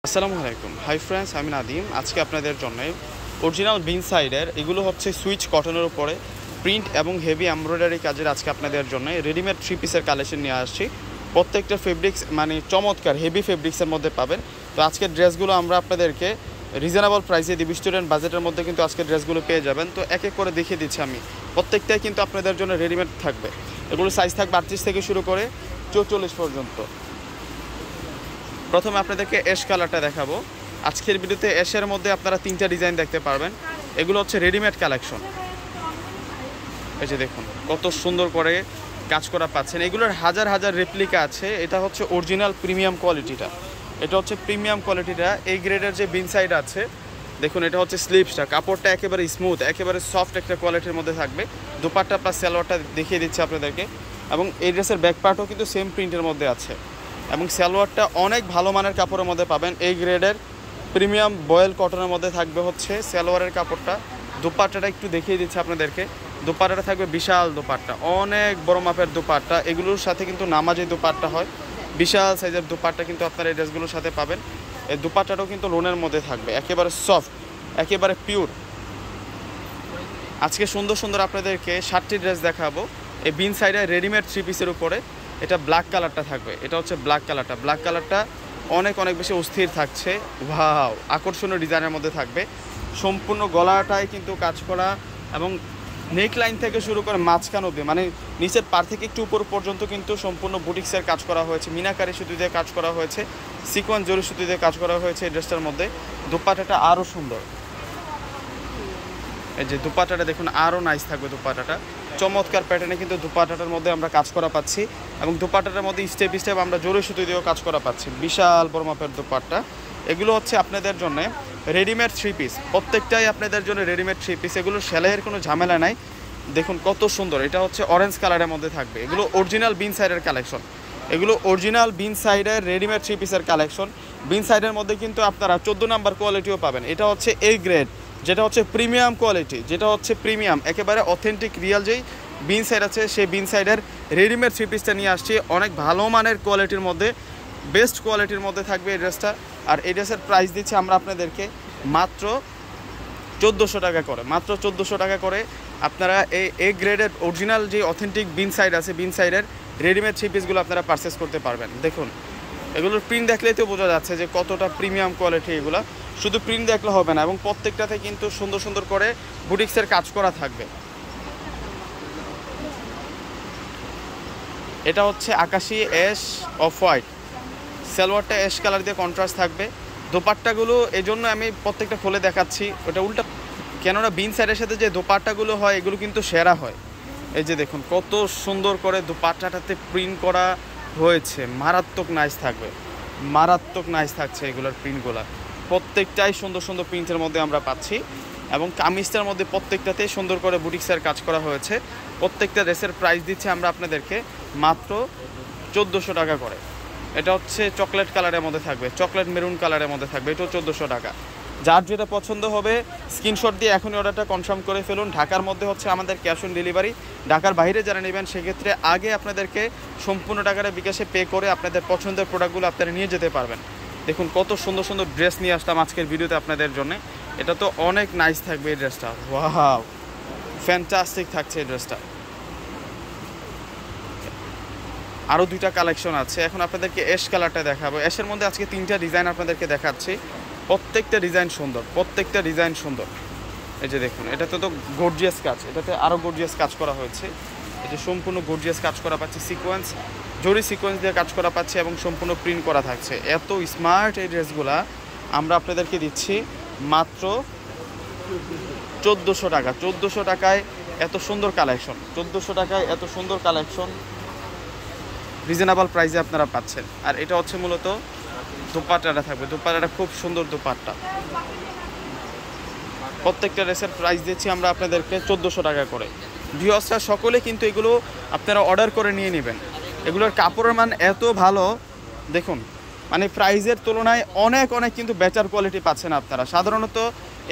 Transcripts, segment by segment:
আসসালামু আলাইকুম। Hi friends, আমি নাদিম। আজকে আপনাদের জন্য অরিজিনাল বিন সাইডের এগুলো হচ্ছে সুইচ কটনের উপরে প্রিন্ট এবং হেভি এমব্রয়ডারি কাজের আজকে আপনাদের জন্য রেডিমেড 3 পিসের কালেকশন নিয়ে আসছি। প্রত্যেকটা ফেব্রিক্স মানে চমৎকার হেভি ফেব্রিক্সের মধ্যে পাবেন। তো আজকের ড্রেসগুলো আমরা আপনাদেরকে রিজনেবল প্রাইসে দিব, স্টুডেন্ট বাজেটের মধ্যে কিন্তু আজকের ড্রেসগুলো পেয়ে যাবেন। তো এক এক করে দেখিয়ে দিচ্ছি আমি। প্রত্যেকটাই কিন্তু আপনাদের জন্য রেডিমেড থাকবে। এগুলো সাইজ থাকবে 38 থেকে শুরু করে 44 পর্যন্ত। প্রথমে আপনাদেরকে অ্যাশ কালারটা দেখাবো। আজকের ভিডিওতে অ্যাশের মধ্যে আপনারা 3টা ডিজাইন দেখতে পারবেন। এগুলো হচ্ছে রেডিমেড কালেকশন। এই যে দেখুন কত সুন্দর করে কাজ করা পাচ্ছেন। এগুলোর হাজার হাজার রেপ্লিকা আছে। এটা হচ্ছে অরিজিনাল প্রিমিয়াম কোয়ালিটিটা। এটা হচ্ছে প্রিমিয়াম কোয়ালিটিটা। এই গ্রেডের যে বিন সাইড আছে দেখুন, এটা হচ্ছে স্লিভসটা, কাপড়টা একেবারে স্মুথ, একেবারে সফট একটা কোয়ালিটির মধ্যে থাকবে। দুপাট্টা প্লাস সালোয়ারটা দেখিয়ে দিচ্ছি আপনাদেরকে। এবং এই ড্রেসের ব্যাক পার্টও কিন্তু সেম প্রিন্টের মধ্যে আছে। এবং সালোয়ারটা অনেক ভালো মানের কাপড়ের মধ্যে পাবেন। এই গ্রেডের প্রিমিয়াম বয়েল কটনের মধ্যে থাকবে হচ্ছে সালোয়ারের কাপড়টা। দুপাট্টাটা একটু দেখিয়ে দিচ্ছি আপনাদেরকে। দুপাট্টাটা থাকবে বিশাল দুপাট্টা, অনেক বড় মাপের দুপাট্টা। এগুলোর সাথে কিন্তু নামাজি দুপাট্টা হয়, বিশাল সাইজের দুপাট্টা কিন্তু আপনারা এই ড্রেসগুলোর সাথে পাবেন। এই দুপাট্টাটাও কিন্তু লোনের মধ্যে থাকবে, একেবারে সফট, একেবারে পিওর। আজকে সুন্দর সুন্দর আপনাদেরকে 7টি ড্রেস দেখাবো এই বিন সাইডে রেডিমেড 3 পিসের উপরে। এটা ব্ল্যাক কালারটা থাকবে, এটা হচ্ছে ব্ল্যাক কালারটা। ব্ল্যাক কালারটা অনেক বেশি অস্থির থাকছে, ওয়াও, আকর্ষণীয় ডিজাইনের মধ্যে থাকবে। সম্পূর্ণ গলাটাই কিন্তু কাজ করা এবং নেক লাইন থেকে শুরু করে মাঝখান অবধি, মানে নিচের পার থেকে একটু উপর পর্যন্ত কিন্তু সম্পূর্ণ বুটিক্সের কাজ করা হয়েছে। মিনাকারি সুতো দিয়ে কাজ করা হয়েছে, সিকোয়েন্স জরি সুতো দিয়ে কাজ করা হয়েছে এই ড্রেসটার মধ্যে। দুপাট্টাটা আরও সুন্দর। এই যে দুপাট্টাটা দেখুন, আরও নাইস থাকবে দুপাট্টাটা। চমৎকার প্যাটার্নে কিন্তু দুপাট্টাটার মধ্যে আমরা কাজ করা পাচ্ছি। এবং দুপাট্টাটার মধ্যে স্টেপ স্টেপ আমরা জরি সুতো দিয়েও কাজ করা পাচ্ছি। বিশাল বড় মাপের দুপাট্টা। এগুলো হচ্ছে আপনাদের জন্য রেডিমেড 3 পিস। প্রত্যেকটাই আপনাদের জন্য রেডিমেড 3 পিস। এগুলো সেলাইয়ের কোনো ঝামেলা নাই। দেখুন কত সুন্দর। এটা হচ্ছে অরেঞ্জ কালারের মধ্যে থাকবে। এগুলো অরিজিনাল বিন সাইডের কালেকশন। এগুলো অরিজিনাল বিন সাইডের রেডিমেড 3 পিসের কালেকশন। বিন সাইডের মধ্যে কিন্তু আপনারা 14 নাম্বার কোয়ালিটিও পাবেন। এটা হচ্ছে এই গ্রেড, যেটা হচ্ছে প্রিমিয়াম কোয়ালিটি, যেটা হচ্ছে প্রিমিয়াম একেবারে অথেন্টিক রিয়াল যেই বিন সাইড আছে সেই বিন সাইডের রেডিমেড 3 পিসটা নিয়ে আসছি। অনেক ভালো মানের কোয়ালিটির মধ্যে, বেস্ট কোয়ালিটির মধ্যে থাকবে এই ড্রেসটা। আর এই ড্রেসের প্রাইস দিচ্ছি আমরা আপনাদেরকে মাত্র 1400 টাকা করে। মাত্র 1400 টাকা করে আপনারা এই গ্রেডের অরিজিনাল যে অথেন্টিক বিন সাইড আছে, বিন সাইডের রেডিমেড 3 পিসগুলো আপনারা পারচেস করতে পারবেন। দেখুন এগুলোর প্রিন্ট দেখলেই তো বোঝা যাচ্ছে যে কতটা প্রিমিয়াম কোয়ালিটি এগুলো। শুধু প্রিন্ট দেখলে হবে না, এবং প্রত্যেকটাতে কিন্তু সুন্দর সুন্দর করে বুটিক্সের কাজ করা থাকবে। এটা হচ্ছে আকাশি অ্যাশ অফ হোয়াইট, সালোয়ারটা অ্যাশ কালার দিয়ে কন্ট্রাস্ট থাকবে। দোপাট্টাগুলো এই জন্য আমি প্রত্যেকটা খুলে দেখাচ্ছি, ওটা উল্টা, কেননা বিন সাইডের সাথে যে দোপাট্টাগুলো হয় এগুলো কিন্তু সেরা হয়। এই যে দেখুন কত সুন্দর করে দোপাট্টাটাতে প্রিন্ট করা হয়েছে, মারাত্মক নাইস থাকবে, মারাত্মক নাইস থাকছে এগুলোর প্রিন্টগুলো। প্রত্যেকটাই সুন্দর সুন্দর প্রিন্টের মধ্যে আমরা পাচ্ছি। এবং কামিজটার মধ্যে প্রত্যেকটাতে সুন্দর করে বুটিক্সের কাজ করা হয়েছে। প্রত্যেকটা ড্রেসের প্রাইস দিচ্ছে আমরা আপনাদেরকে মাত্র 1400 টাকা করে। এটা হচ্ছে চকলেট কালারের মধ্যে থাকবে, চকলেট মেরুন কালারের মধ্যে থাকবে, এটাও 1400 টাকা। যার যেটা পছন্দ হবে স্ক্রিনশট দিয়ে এখনই অর্ডারটা কনফার্ম করে ফেলুন। ঢাকার মধ্যে হচ্ছে আমাদের ক্যাশ অন ডেলিভারি। ঢাকার বাইরে যারা নেবেন সেক্ষেত্রে আগে আপনাদেরকে সম্পূর্ণ টাকাটা বিকাশে পে করে আপনাদের পছন্দের প্রোডাক্টগুলো আপনারা নিয়ে যেতে পারবেন। দেখুন কত সুন্দর সুন্দর ড্রেস নিয়ে আসলাম আজকের ভিডিওতে আপনাদের জন্য। এটা তো অনেক নাইস থাকবে এই ড্রেসটা, ওয়াও, ফ্যান্টাস্টিক থাকছে এই ড্রেসটা। আরও 2টা কালেকশন আছে। এখন আপনাদেরকে অ্যাশ কালারটা দেখাবো। অ্যাশের মধ্যে আজকে 3টা ডিজাইন আপনাদেরকে দেখাচ্ছি। প্রত্যেকটা ডিজাইন সুন্দর, প্রত্যেকটা ডিজাইন সুন্দর। এই যে দেখুন এটাতে তো গর্জিয়াস কাজ, এটাতে আরও গর্জিয়াস কাজ করা হয়েছে। এই যে সম্পূর্ণ গর্জিয়াস কাজ করা পাচ্ছি, সিকোয়েন্স জরি সিকোয়েন্স দিয়ে কাজ করা পাচ্ছি এবং সম্পূর্ণ প্রিন্ট করা থাকছে। এত স্মার্ট এই ড্রেসগুলা আমরা আপনাদেরকে দিচ্ছি মাত্র 1400 টাকা। 1400 টাকায় এত সুন্দর কালেকশন, 1400 টাকায় এত সুন্দর কালেকশন রিজনেবল প্রাইসে আপনারা পাচ্ছেন। আর এটা হচ্ছে মূলত দোপাট্টাটা থাকবে, দোপাট্টাটা খুব সুন্দর দোপাট্টা। প্রত্যেকটা ড্রেসের প্রাইস দিচ্ছি আমরা আপনাদেরকে 1400 টাকা করে। ভিউয়ার্সরা সকলে কিন্তু এগুলো আপনারা অর্ডার করে নিয়ে নেবেন। এগুলোর কাপড়ের মান এত ভালো, দেখুন মানে প্রাইসের তুলনায় অনেক কিন্তু বেটার কোয়ালিটি পাচ্ছেন আপনারা। সাধারণত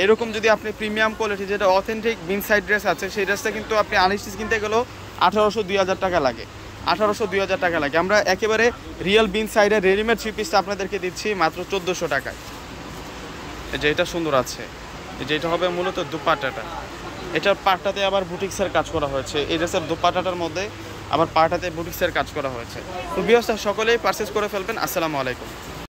এরকম যদি আপনি প্রিমিয়াম কোয়ালিটি যেটা অথেন্টিক বিন সাইড ড্রেস আছে সেই ড্রেসটা কিন্তু আপনি আনস্টিচ কিনতে গেলেও 1800-2000 টাকা লাগে। 1800-2000 টাকা লাগে। আমরা একেবারে রিয়েল বিন সাইডের রেডিমেড 3 পিসটা আপনাদেরকে দিচ্ছি মাত্র 1400 টাকায়। এই যে এটা সুন্দর আছে, এই যে এটা হবে মূলত দুপাট্টাটা, এটার পাটটাতে আবার বুটিক্সের কাজ করা হয়েছে। এই ড্রেসের দুপাট্টাটার মধ্যে আবার পাটটাতে বুটিক্সের কাজ করা হয়েছে। তো ভিউয়ার্স সকলেই পারচেজ করে ফেলবেন। আসসালামু আলাইকুম।